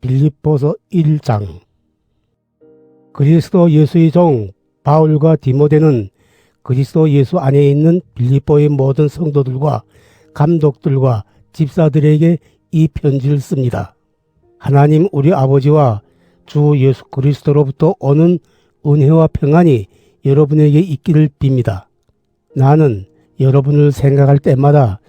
빌립보서 1장. 그리스도 예수의 종 바울과 디모데는 그리스도 예수 안에 있는 빌립보의 모든 성도들과 감독들과 집사들에게 이 편지를 씁니다. 하나님 우리 아버지와 주 예수 그리스도로부터 오는 은혜와 평안이 여러분에게 있기를 빕니다. 나는 여러분을 생각할 때마다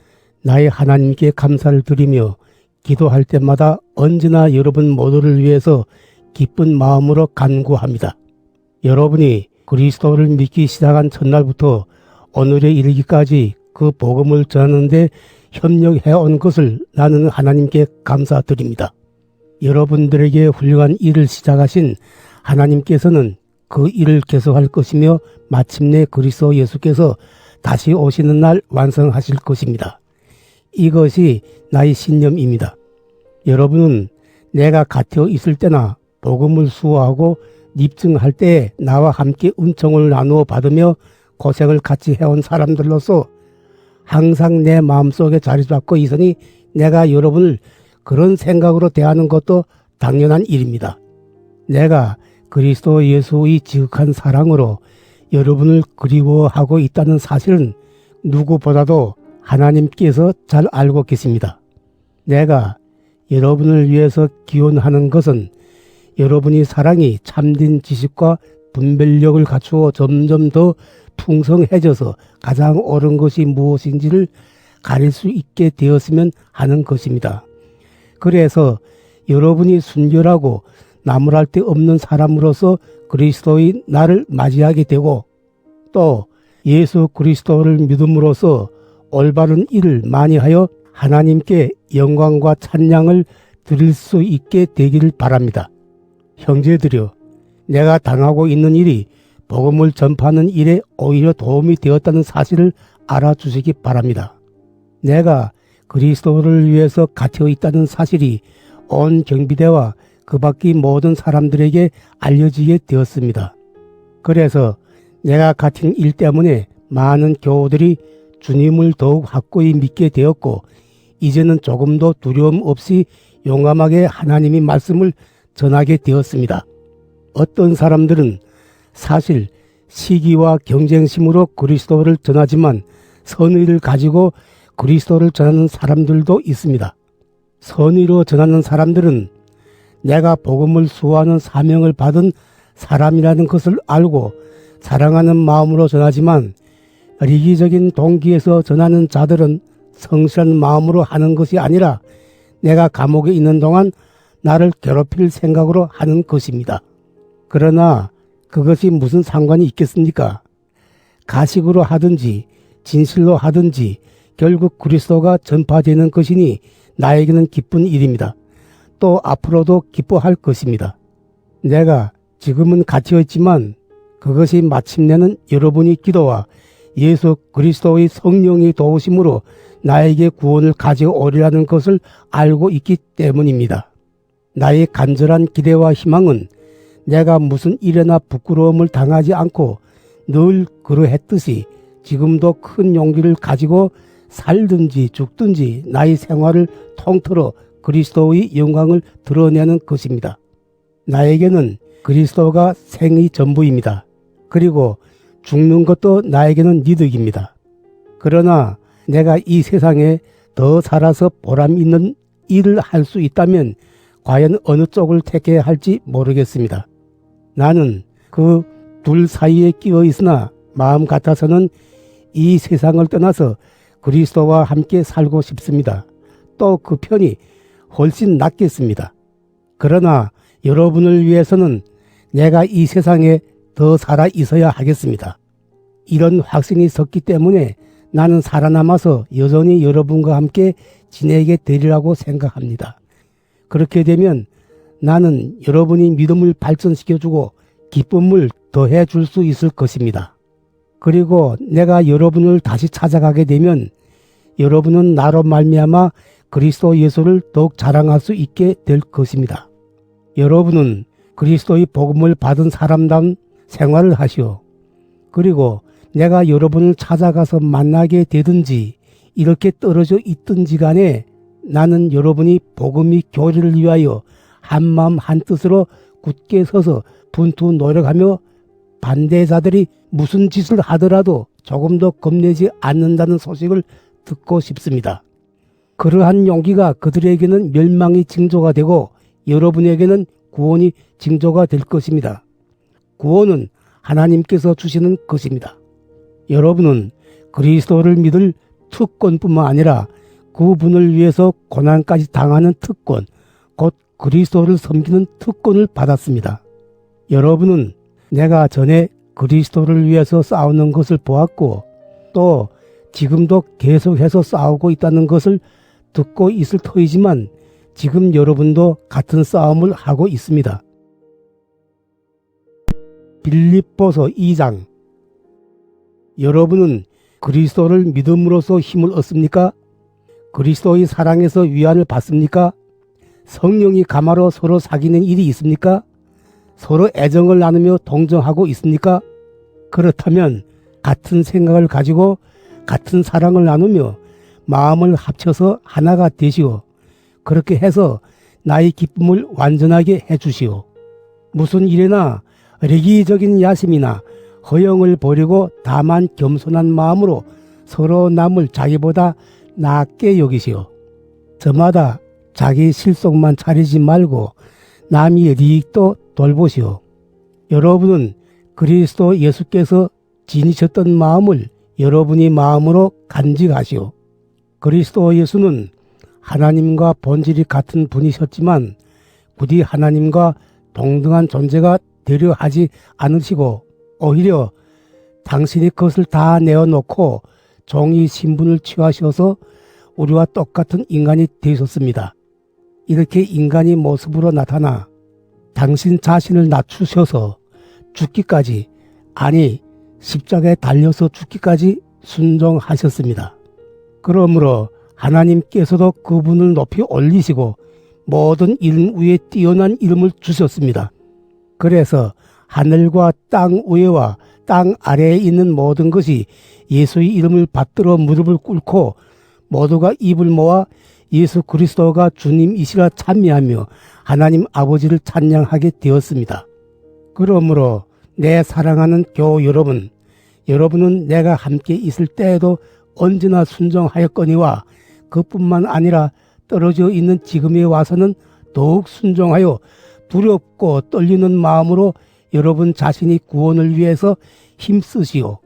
나의 하나님께 감사를 드리며 기도할 때마다 언제나 여러분 모두를 위해서 기쁜 마음으로 간구합니다. 여러분이 그리스도를 믿기 시작한 첫날부터 오늘에 이르기까지 그 복음을 전하는데 협력해온 것을 나는 하나님께 감사드립니다. 여러분들에게 훌륭한 일을 시작하신 하나님께서는 그 일을 계속할 것이며 마침내 그리스도 예수께서 다시 오시는 날 완성하실 것입니다. 이것이 나의 신념입니다. 여러분은 내가 갇혀 있을 때나 복음을 수호하고 입증할 때에 나와 함께 은총을 나누어 받으며 고생을 같이 해온 사람들로서 항상 내 마음속에 자리 잡고 있으니 내가 여러분을 그런 생각으로 대하는 것도 당연한 일입니다. 내가 그리스도 예수의 지극한 사랑으로 여러분을 그리워하고 있다는 사실은 누구보다도 하나님께서 잘 알고 계십니다. 내가 여러분을 위해서 기원하는 것은 여러분이 사랑이 참된 지식과 분별력을 갖추어 점점 더 풍성해져서 가장 옳은 것이 무엇인지를 가릴 수 있게 되었으면 하는 것입니다. 그래서 여러분이 순결하고 나무랄 데 없는 사람으로서 그리스도의 나를 맞이하게 되고 또 예수 그리스도를 믿음으로써 올바른 일을 많이 하여 하나님께 영광과 찬양을 드릴 수 있게 되기를 바랍니다. 형제들이여, 내가 당하고 있는 일이 복음을 전파하는 일에 오히려 도움이 되었다는 사실을 알아주시기 바랍니다. 내가 그리스도를 위해서 갇혀 있다는 사실이 온 경비대와 그 밖의 모든 사람들에게 알려지게 되었습니다. 그래서 내가 갇힌 일 때문에 많은 교우들이 주님을 더욱 확고히 믿게 되었고 이제는 조금도 두려움 없이 용감하게 하나님의 말씀을 전하게 되었습니다. 어떤 사람들은 사실 시기와 경쟁심으로 그리스도를 전하지만 선의를 가지고 그리스도를 전하는 사람들도 있습니다. 선의로 전하는 사람들은 내가 복음을 수호하는 사명을 받은 사람이라는 것을 알고 사랑하는 마음으로 전하지만 리기적인 동기에서 전하는 자들은 성실한 마음으로 하는 것이 아니라 내가 감옥에 있는 동안 나를 괴롭힐 생각으로 하는 것입니다. 그러나 그것이 무슨 상관이 있겠습니까? 가식으로 하든지 진실로 하든지 결국 그리스도가 전파되는 것이니 나에게는 기쁜 일입니다. 또 앞으로도 기뻐할 것입니다. 내가 지금은 갇혀 있지만 그것이 마침내는 여러분이 기도와 예수 그리스도의 성령의 도우심으로 나에게 구원을 가져오리라는 것을 알고 있기 때문입니다. 나의 간절한 기대와 희망은 내가 무슨 일에나 부끄러움을 당하지 않고 늘 그러했듯이 지금도 큰 용기를 가지고 살든지 죽든지 나의 생활을 통틀어 그리스도의 영광을 드러내는 것입니다. 나에게는 그리스도가 생의 전부입니다. 그리고 죽는 것도 나에게는 이득입니다. 그러나 내가 이 세상에 더 살아서 보람 있는 일을 할 수 있다면 과연 어느 쪽을 택해야 할지 모르겠습니다. 나는 그 둘 사이에 끼어 있으나 마음 같아서는 이 세상을 떠나서 그리스도와 함께 살고 싶습니다. 또 그 편이 훨씬 낫겠습니다. 그러나 여러분을 위해서는 내가 이 세상에 더 살아 있어야 하겠습니다. 이런 확신이 섰기 때문에 나는 살아남아서 여전히 여러분과 함께 지내게 되리라고 생각합니다. 그렇게 되면 나는 여러분이 믿음을 발전시켜주고 기쁨을 더해 줄 수 있을 것입니다. 그리고 내가 여러분을 다시 찾아가게 되면 여러분은 나로 말미암아 그리스도 예수를 더욱 자랑할 수 있게 될 것입니다. 여러분은 그리스도의 복음을 받은 사람다운 생활을 하시오. 그리고 내가 여러분을 찾아가서 만나게 되든지 이렇게 떨어져 있든지 간에 나는 여러분이 복음이 교리를 위하여 한마음 한뜻으로 굳게 서서 분투 노력하며 반대자들이 무슨 짓을 하더라도 조금도 겁내지 않는다는 소식을 듣고 싶습니다. 그러한 용기가 그들에게는 멸망이 징조가 되고 여러분에게는 구원이 징조가 될 것입니다. 구원은 하나님께서 주시는 것입니다. 여러분은 그리스도를 믿을 특권뿐만 아니라 그분을 위해서 고난까지 당하는 특권, 곧 그리스도를 섬기는 특권을 받았습니다. 여러분은 내가 전에 그리스도를 위해서 싸우는 것을 보았고 또 지금도 계속해서 싸우고 있다는 것을 듣고 있을 터이지만 지금 여러분도 같은 싸움을 하고 있습니다. 빌립보서 2장. 여러분은 그리스도를 믿음으로써 힘을 얻습니까? 그리스도의 사랑에서 위안을 받습니까? 성령이 감화로 서로 사귀는 일이 있습니까? 서로 애정을 나누며 동정하고 있습니까? 그렇다면 같은 생각을 가지고 같은 사랑을 나누며 마음을 합쳐서 하나가 되시오. 그렇게 해서 나의 기쁨을 완전하게 해주시오. 무슨 일에나 레기적인 야심이나 허영을 버리고 다만 겸손한 마음으로 서로 남을 자기보다 낮게 여기시오. 저마다 자기 실속만 차리지 말고 남의 리익도 돌보시오. 여러분은 그리스도 예수께서 지니셨던 마음을 여러분이 마음으로 간직하시오. 그리스도 예수는 하나님과 본질이 같은 분이셨지만 부디 하나님과 동등한 존재가 되려 하지 않으시고 오히려 당신이 그것을 다 내어놓고 종의 신분을 취하셔서 우리와 똑같은 인간이 되셨습니다. 이렇게 인간의 모습으로 나타나 당신 자신을 낮추셔서 죽기까지, 아니 십자가에 달려서 죽기까지 순종하셨습니다. 그러므로 하나님께서도 그분을 높이 올리시고 모든 이름 위에 뛰어난 이름을 주셨습니다. 그래서 하늘과 땅 위에와 땅 아래에 있는 모든 것이 예수의 이름을 받들어 무릎을 꿇고 모두가 입을 모아 예수 그리스도가 주님이시라 찬미하며 하나님 아버지를 찬양하게 되었습니다. 그러므로 내 사랑하는 교우 여러분, 여러분은 내가 함께 있을 때에도 언제나 순종하였거니와 그뿐만 아니라 떨어져 있는 지금에 와서는 더욱 순종하여 두렵고 떨리는 마음으로 여러분 자신이 구원을 위해서 힘쓰시오.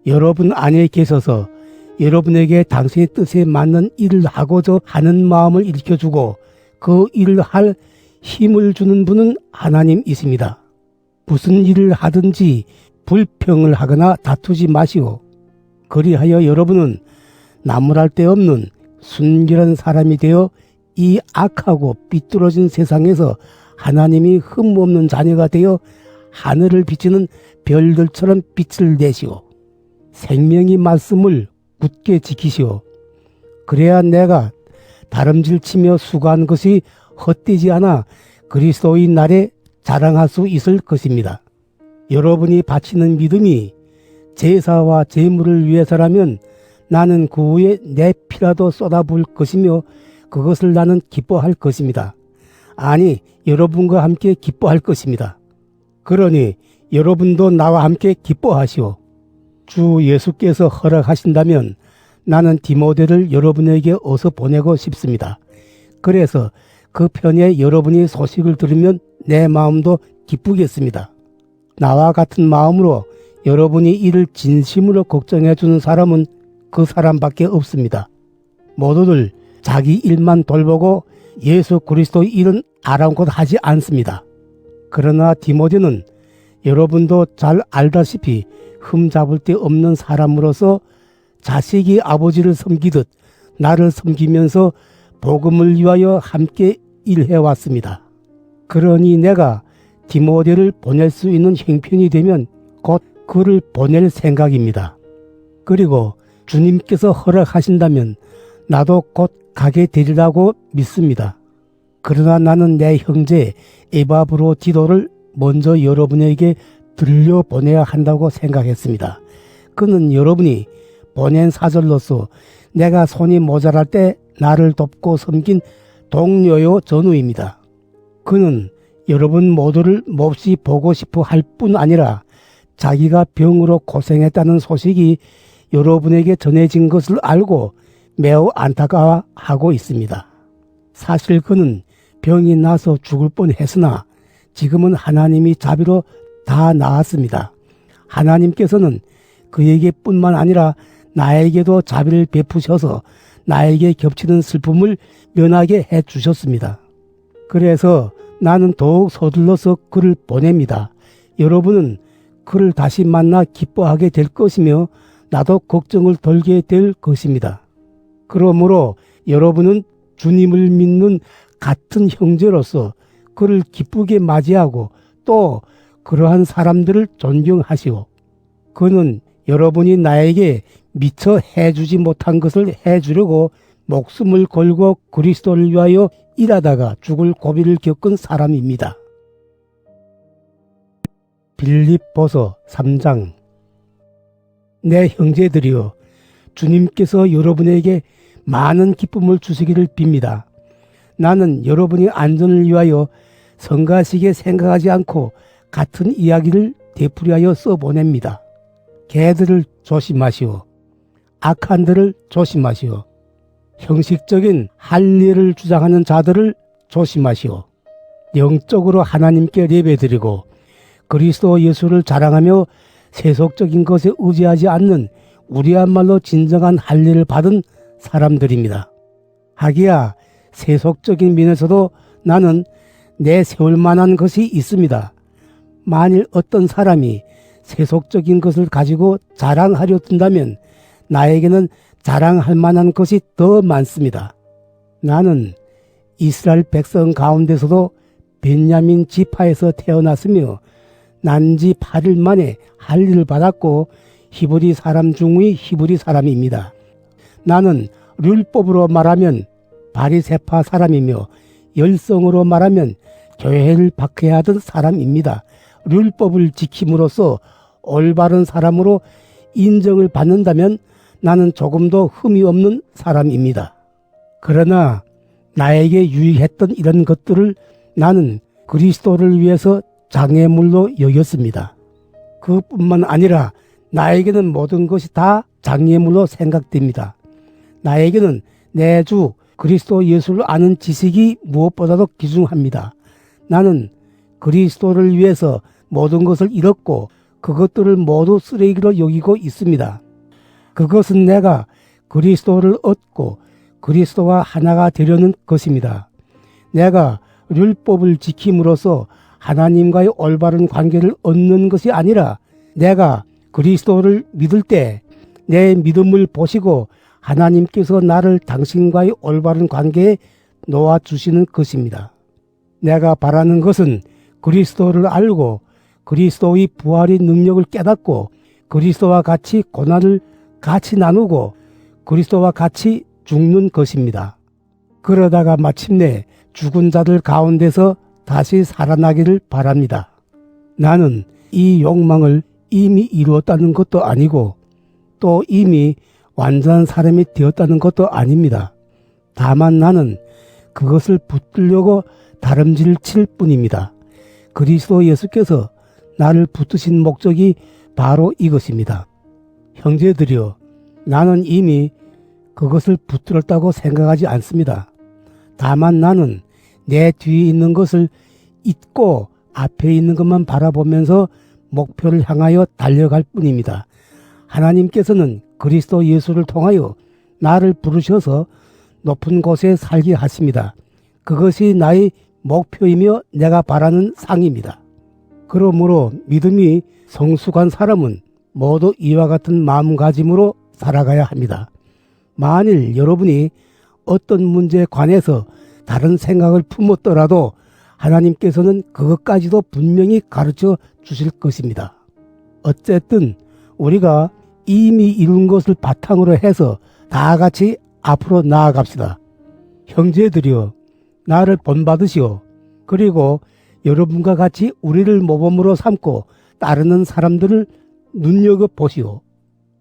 여러분 안에 계셔서 여러분에게 당신의 뜻에 맞는 일을 하고자 하는 마음을 일으켜주고 그 일을 할 힘을 주는 분은 하나님이십니다. 무슨 일을 하든지 불평을 하거나 다투지 마시오. 그리하여 여러분은 나무랄 데 없는 순결한 사람이 되어 이 악하고 삐뚤어진 세상에서 하나님이 흠없는 자녀가 되어 하늘을 비치는 별들처럼 빛을 내시오. 생명의 말씀을 굳게 지키시오. 그래야 내가 다름질치며 수고한 것이 헛되지 않아 그리스도의 날에 자랑할 수 있을 것입니다. 여러분이 바치는 믿음이 제사와 제물을 위해서라면 나는 그 후에 내 피라도 쏟아부을 것이며 그것을 나는 기뻐할 것입니다. 아니, 여러분과 함께 기뻐할 것입니다. 그러니 여러분도 나와 함께 기뻐하시오. 주 예수께서 허락하신다면 나는 디모데를 여러분에게 어서 보내고 싶습니다. 그래서 그 편에 여러분이 소식을 들으면 내 마음도 기쁘겠습니다. 나와 같은 마음으로 여러분이 이를 진심으로 걱정해 주는 사람은 그 사람밖에 없습니다. 모두들 자기 일만 돌보고 예수 그리스도의 일은 아랑곳 하지 않습니다. 그러나 디모데는 여러분도 잘 알다시피 흠잡을 데 없는 사람으로서 자식이 아버지를 섬기듯 나를 섬기면서 복음을 위하여 함께 일해왔습니다. 그러니 내가 디모데를 보낼 수 있는 형편이 되면 곧 그를 보낼 생각입니다. 그리고 주님께서 허락하신다면 나도 곧 가게 되리라고 믿습니다. 그러나 나는 내 형제 에바브로디도를 먼저 여러분에게 들려보내야 한다고 생각했습니다. 그는 여러분이 보낸 사절로서 내가 손이 모자랄 때 나를 돕고 섬긴 동료요 전우입니다. 그는 여러분 모두를 몹시 보고 싶어 할 뿐 아니라 자기가 병으로 고생했다는 소식이 여러분에게 전해진 것을 알고 매우 안타까워하고 있습니다. 사실 그는 병이 나서 죽을 뻔했으나 지금은 하나님이 자비로 다 나았습니다. 하나님께서는 그에게 뿐만 아니라 나에게도 자비를 베푸셔서 나에게 겹치는 슬픔을 면하게 해주셨습니다. 그래서 나는 더욱 서둘러서 그를 보냅니다. 여러분은 그를 다시 만나 기뻐하게 될 것이며 나도 걱정을 덜게 될 것입니다. 그러므로 여러분은 주님을 믿는 같은 형제로서 그를 기쁘게 맞이하고 또 그러한 사람들을 존경하시오. 그는 여러분이 나에게 미처 해주지 못한 것을 해주려고 목숨을 걸고 그리스도를 위하여 일하다가 죽을 고비를 겪은 사람입니다. 빌립보서 3장. 내 형제들이여, 주님께서 여러분에게 많은 기쁨을 주시기를 빕니다. 나는 여러분의 안전을 위하여 성가시게 생각하지 않고 같은 이야기를 되풀이하여 써보냅니다. 개들을 조심하시오. 악한들을 조심하시오. 형식적인 할례를 주장하는 자들을 조심하시오. 영적으로 하나님께 예배드리고 그리스도 예수를 자랑하며 세속적인 것에 의지하지 않는 우리야말로 진정한 할례를 받은 사람들입니다. 하기야 세속적인 면에서도 나는 내세울 만한 것이 있습니다. 만일 어떤 사람이 세속적인 것을 가지고 자랑하려 든다면 나에게는 자랑할 만한 것이 더 많습니다. 나는 이스라엘 백성 가운데서도 벤야민 지파에서 태어났으며 난지 8일 만에 할례를 받았고 히브리 사람 중의 히브리 사람입니다. 나는 율법으로 말하면 바리새파 사람이며 열성으로 말하면 교회를 박해하던 사람입니다. 율법을 지킴으로써 올바른 사람으로 인정을 받는다면 나는 조금도 흠이 없는 사람입니다. 그러나 나에게 유익했던 이런 것들을 나는 그리스도를 위해서 장애물로 여겼습니다. 그뿐만 아니라 나에게는 모든 것이 다 장애물로 생각됩니다. 나에게는 내 주 그리스도 예수를 아는 지식이 무엇보다도 귀중합니다. 나는 그리스도를 위해서 모든 것을 잃었고 그것들을 모두 쓰레기로 여기고 있습니다. 그것은 내가 그리스도를 얻고 그리스도와 하나가 되려는 것입니다. 내가 율법을 지킴으로써 하나님과의 올바른 관계를 얻는 것이 아니라 내가 그리스도를 믿을 때 내 믿음을 보시고 하나님께서 나를 당신과의 올바른 관계에 놓아주시는 것입니다. 내가 바라는 것은 그리스도를 알고 그리스도의 부활의 능력을 깨닫고 그리스도와 같이 고난을 같이 나누고 그리스도와 같이 죽는 것입니다. 그러다가 마침내 죽은 자들 가운데서 다시 살아나기를 바랍니다. 나는 이 욕망을 이미 이루었다는 것도 아니고 또 이미 완전한 사람이 되었다는 것도 아닙니다. 다만 나는 그것을 붙들려고 다름질을 칠 뿐입니다. 그리스도 예수께서 나를 붙드신 목적이 바로 이것입니다. 형제들이여, 나는 이미 그것을 붙들었다고 생각하지 않습니다. 다만 나는 내 뒤에 있는 것을 잊고 앞에 있는 것만 바라보면서 목표를 향하여 달려갈 뿐입니다. 하나님께서는 그리스도 예수를 통하여 나를 부르셔서 높은 곳에 살게 하십니다. 그것이 나의 목표이며 내가 바라는 상입니다. 그러므로 믿음이 성숙한 사람은 모두 이와 같은 마음가짐으로 살아가야 합니다. 만일 여러분이 어떤 문제에 관해서 다른 생각을 품었더라도 하나님께서는 그것까지도 분명히 가르쳐 주실 것입니다. 어쨌든 우리가 이미 이룬 것을 바탕으로 해서 다 같이 앞으로 나아갑시다. 형제들이여, 나를 본받으시오. 그리고 여러분과 같이 우리를 모범으로 삼고 따르는 사람들을 눈여겨보시오.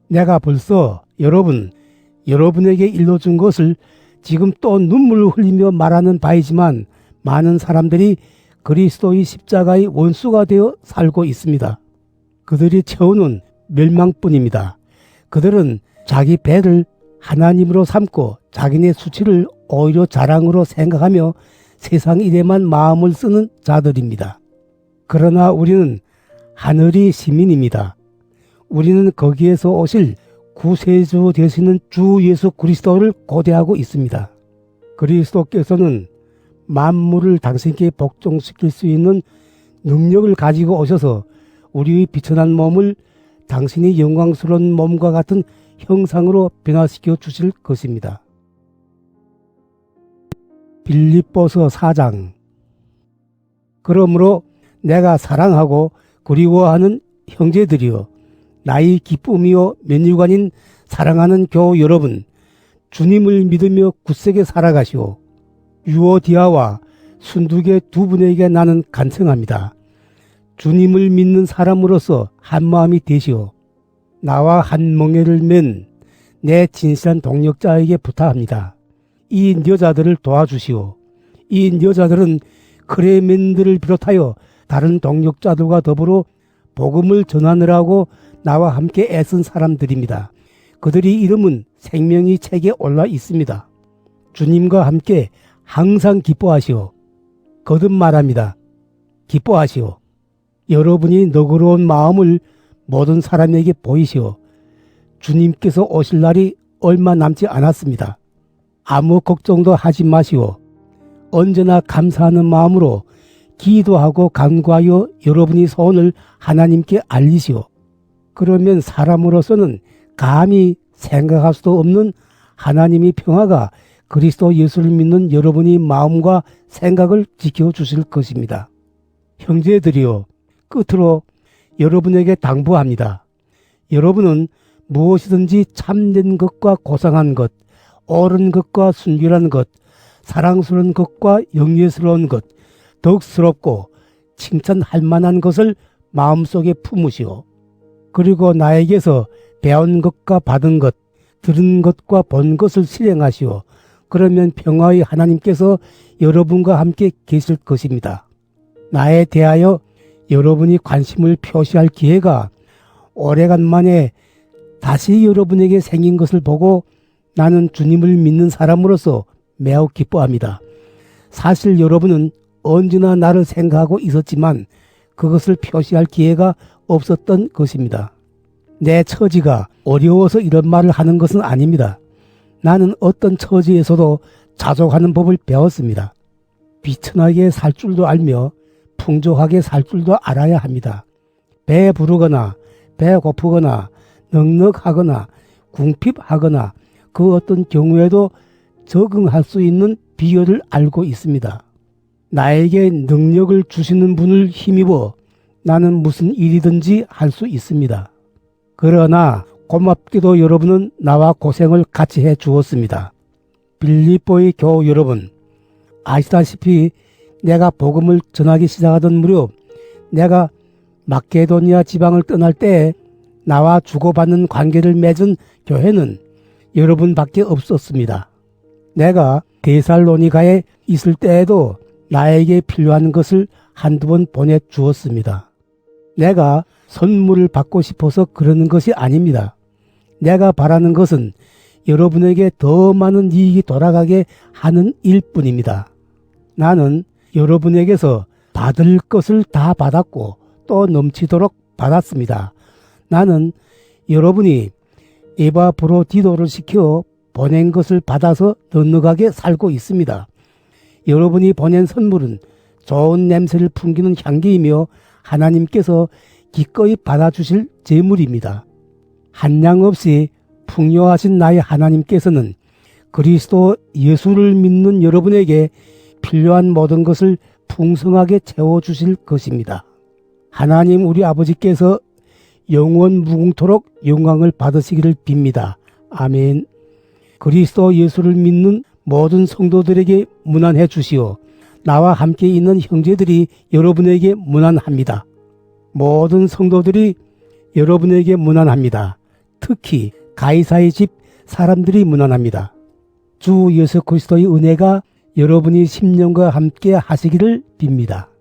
내가 벌써 여러분에게 일러준 것을 지금 또 눈물을 흘리며 말하는 바이지만 많은 사람들이 그리스도의 십자가의 원수가 되어 살고 있습니다. 그들이 채우는 멸망뿐입니다. 그들은 자기 배를 하나님으로 삼고 자기네 수치를 오히려 자랑으로 생각하며 세상 일에만 마음을 쓰는 자들입니다. 그러나 우리는 하늘의 시민입니다. 우리는 거기에서 오실 구세주 되시는 주 예수 그리스도를 고대하고 있습니다. 그리스도께서는 만물을 당신께 복종시킬 수 있는 능력을 가지고 오셔서 우리의 비천한 몸을 당신의 영광스러운 몸과 같은 형상으로 변화시켜 주실 것입니다. 빌립보서 4장. 그러므로 내가 사랑하고 그리워하는 형제들이여, 나의 기쁨이요 면류관인 사랑하는 교우 여러분, 주님을 믿으며 굳세게 살아가시오. 유오디아와 순두계 두 분에게 나는 간청합니다. 주님을 믿는 사람으로서 한마음이 되시오. 나와 한 멍에를 맨 내 진실한 동력자에게 부탁합니다. 이 여자들을 도와주시오. 이 여자들은 크레멘들을 비롯하여 다른 동력자들과 더불어 복음을 전하느라고 나와 함께 애쓴 사람들입니다. 그들의 이름은 생명의 책에 올라 있습니다. 주님과 함께 항상 기뻐하시오. 거듭 말합니다. 기뻐하시오. 여러분이 너그러운 마음을 모든 사람에게 보이시오. 주님께서 오실 날이 얼마 남지 않았습니다. 아무 걱정도 하지 마시오. 언제나 감사하는 마음으로 기도하고 간구하여 여러분의 소원을 하나님께 알리시오. 그러면 사람으로서는 감히 생각할 수도 없는 하나님의 평화가 그리스도 예수를 믿는 여러분의 마음과 생각을 지켜주실 것입니다. 형제들이여, 끝으로 여러분에게 당부합니다. 여러분은 무엇이든지 참된 것과 고상한 것, 옳은 것과 순결한 것, 사랑스러운 것과 영예스러운 것, 덕스럽고 칭찬할 만한 것을 마음속에 품으시오. 그리고 나에게서 배운 것과 받은 것, 들은 것과 본 것을 실행하시오. 그러면 평화의 하나님께서 여러분과 함께 계실 것입니다. 나에 대하여 여러분이 관심을 표시할 기회가 오래간만에 다시 여러분에게 생긴 것을 보고 나는 주님을 믿는 사람으로서 매우 기뻐합니다. 사실 여러분은 언제나 나를 생각하고 있었지만 그것을 표시할 기회가 없었던 것입니다. 내 처지가 어려워서 이런 말을 하는 것은 아닙니다. 나는 어떤 처지에서도 자족하는 법을 배웠습니다. 비천하게 살 줄도 알며 풍족하게 살 줄도 알아야 합니다. 배 부르거나 배고프거나 넉넉하거나 궁핍하거나 그 어떤 경우에도 적응할 수 있는 비결을 알고 있습니다. 나에게 능력을 주시는 분을 힘입어 나는 무슨 일이든지 할 수 있습니다. 그러나 고맙게도 여러분은 나와 고생을 같이 해 주었습니다. 빌립보의 교우 여러분, 아시다시피 내가 복음을 전하기 시작하던 무렵 내가 마케도니아 지방을 떠날 때 나와 주고받는 관계를 맺은 교회는 여러분밖에 없었습니다. 내가 데살로니가에 있을 때에도 나에게 필요한 것을 한두 번 보내주었습니다. 내가 선물을 받고 싶어서 그러는 것이 아닙니다. 내가 바라는 것은 여러분에게 더 많은 이익이 돌아가게 하는 일뿐입니다. 나는 여러분에게서 받을 것을 다 받았고 또 넘치도록 받았습니다. 나는 여러분이 에바브로디도를 시켜 보낸 것을 받아서 넉넉하게 살고 있습니다. 여러분이 보낸 선물은 좋은 냄새를 풍기는 향기이며 하나님께서 기꺼이 받아주실 제물입니다. 한량 없이 풍요하신 나의 하나님께서는 그리스도 예수를 믿는 여러분에게 필요한 모든 것을 풍성하게 채워주실 것입니다. 하나님 우리 아버지께서 영원 무궁토록 영광을 받으시기를 빕니다. 아멘. 그리스도 예수를 믿는 모든 성도들에게 문안해 주시오. 나와 함께 있는 형제들이 여러분에게 문안합니다. 모든 성도들이 여러분에게 문안합니다. 특히 가이사의 집 사람들이 문안합니다. 주 예수 그리스도의 은혜가 여러분이 심령과 함께 하시기를 빕니다.